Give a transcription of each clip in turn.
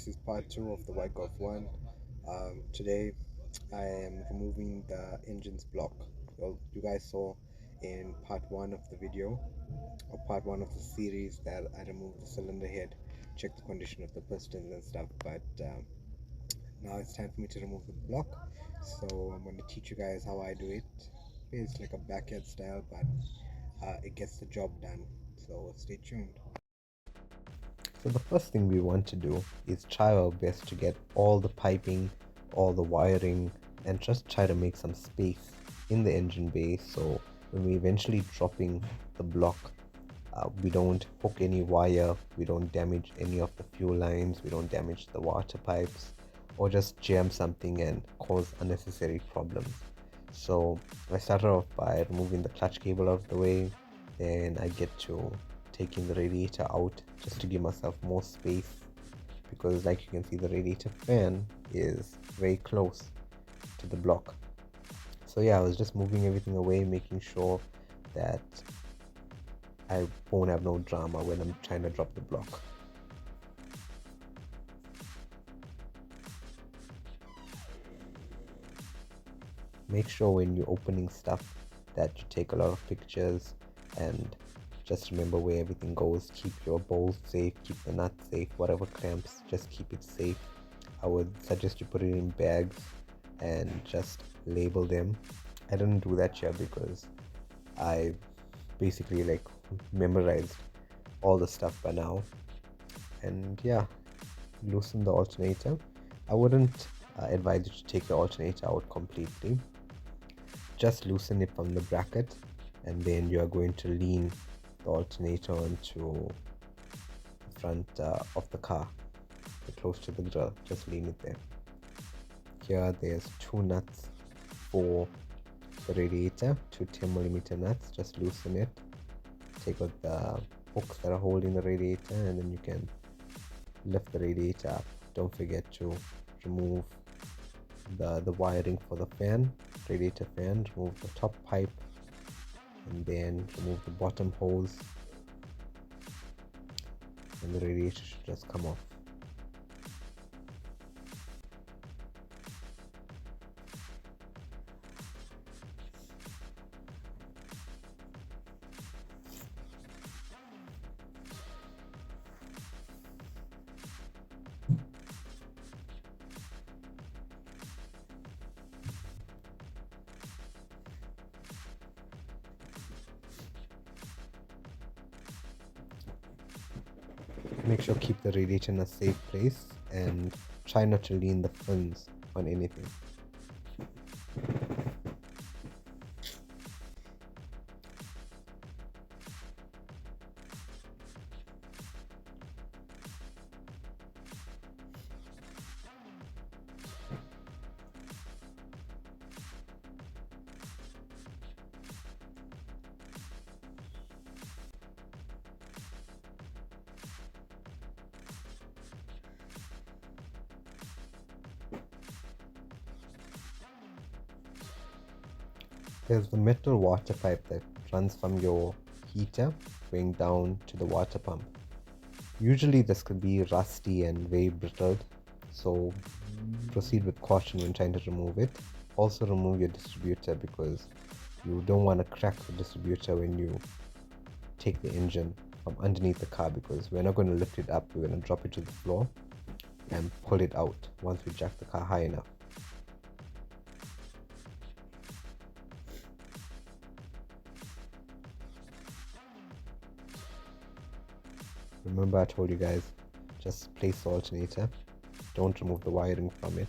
this is part two of the mk1. Today, I am removing the engine's block. Well, you guys saw in part one of the video, or part one of the series, that I removed the cylinder head, check the condition of the pistons and stuff. But now it's time for me to remove the block. So I'm going to teach you guys how I do it. It's like a backyard style, but it gets the job done. So stay tuned. So the first thing we want to do is try our best to get all the piping, all the wiring, and just try to make some space in the engine bay, so when we eventually dropping the block, we don't hook any wire, we don't damage any of the fuel lines, we don't damage the water pipes, or just jam something and cause unnecessary problems. So I started off by removing the clutch cable out of the way, then I get to taking the radiator out just to give myself more space, because like you can see, the radiator fan is very close to the block. So yeah, I was just moving everything away, making sure that I won't have no drama when I'm trying to drop the block. Make sure when you're opening stuff that you take a lot of pictures, and just remember where everything goes. Keep your bolts safe, keep the nuts safe, whatever clamps, just keep it safe. I would suggest you put it in bags and just label them. I didn't do that here because I basically like memorized all the stuff by now. And yeah, loosen the alternator. I wouldn't advise you to take the alternator out completely. Just loosen it from the bracket, and then you are going to lean the alternator onto the front of the car, close to the grill. Just lean it there. Here there's two nuts for the radiator, two 10mm nuts. Just loosen it, take out the hooks that are holding the radiator, and then you can lift the radiator up. Don't forget to remove the wiring for the fan, radiator fan. Remove the top pipe, and then remove the bottom hose, and the radiator should just come off. Make sure keep the radiator in a safe place, and try not to lean the fins on anything. There's the metal water pipe that runs from your heater going down to the water pump. Usually this could be rusty and very brittle, so proceed with caution when trying to remove it. Also remove your distributor, because you don't want to crack the distributor when you take the engine from underneath the car, because we're not going to lift it up, we're going to drop it to the floor and pull it out once we jack the car high enough. Remember, I told you guys, just place the alternator, don't remove the wiring from it,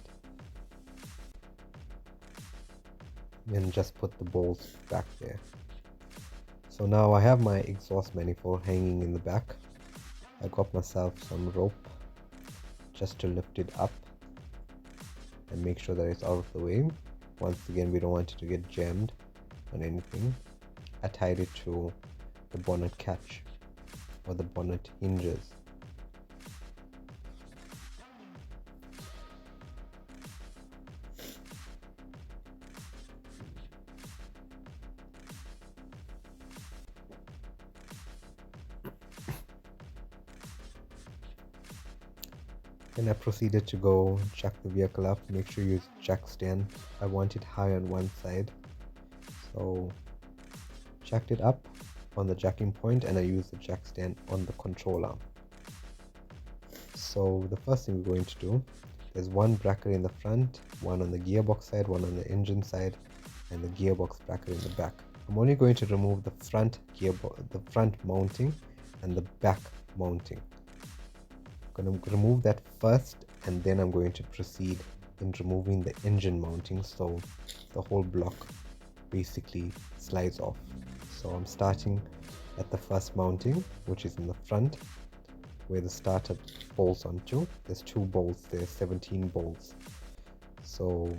and just put the bolts back there. So now I have my exhaust manifold hanging in the back. I got myself some rope just to lift it up and make sure that it's out of the way. Once again, we don't want it to get jammed on anything. I tied it to the bonnet catch, or the bonnet hinges. Then I proceeded to go jack the vehicle up. Make sure you use jack stand. I want it high on one side, so jacked it up on the jacking point, and I used the jack stand on the controller. So the first thing we're going to do, there's one bracket in the front, one on the gearbox side, one on the engine side, and the gearbox bracket in the back. I'm only going to remove the front mounting and the back mounting. I'm going to remove that first, and then I'm going to proceed in removing the engine mounting, so the whole block basically slides off. So I'm starting at the first mounting, which is in the front, where the starter bolts onto. There's 2 bolts, there's 17 bolts. So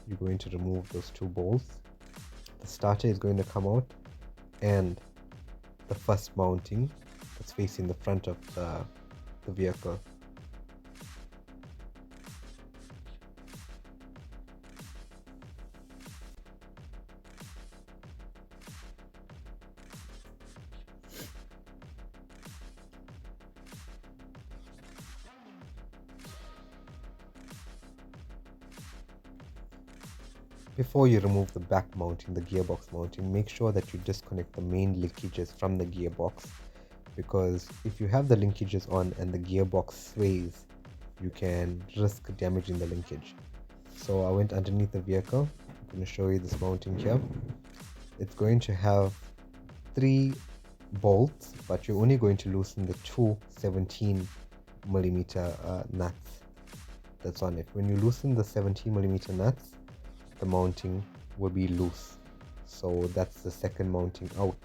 you're going to remove those 2 bolts. The starter is going to come out, and the first mounting that's facing the front of the vehicle. Before you remove the back mounting, the gearbox mounting, make sure that you disconnect the main linkages from the gearbox, because if you have the linkages on and the gearbox sways, you can risk damaging the linkage. So I went underneath the vehicle. I'm going to show you this mounting here. It's going to have 3 bolts, but you're only going to loosen the 2 17mm nuts that's on it. When you loosen the 17mm nuts, the mounting will be loose. So that's the second mounting out.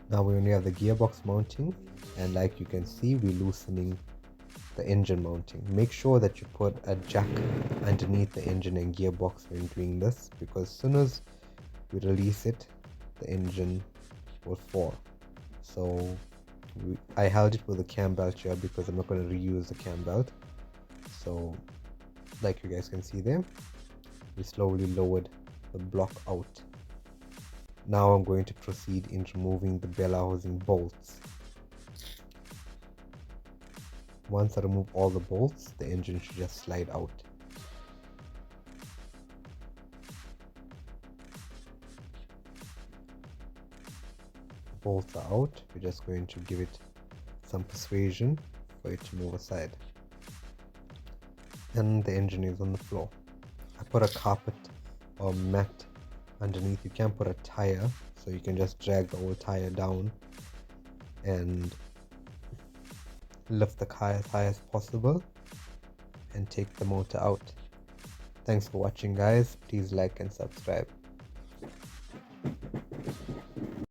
Now we only have the gearbox mounting, and like you can see, we're loosening the engine mounting. Make sure that you put a jack underneath the engine and gearbox when doing this, because as soon as we release it, the engine will fall. So I held it with a cam belt here because I'm not going to reuse the cam belt. So like you guys can see there, we slowly lowered the block out. Now I'm going to proceed in removing the bell housing bolts. Once I remove all the bolts, the engine should just slide out. Bolts are out. We're just going to give it some persuasion for it to move aside. And the engine is on the floor. I put a carpet or mat underneath. You can put a tire, so you can just drag the old tire down and lift the car as high as possible and take the motor out. Thanks for watching, guys. Please like and subscribe.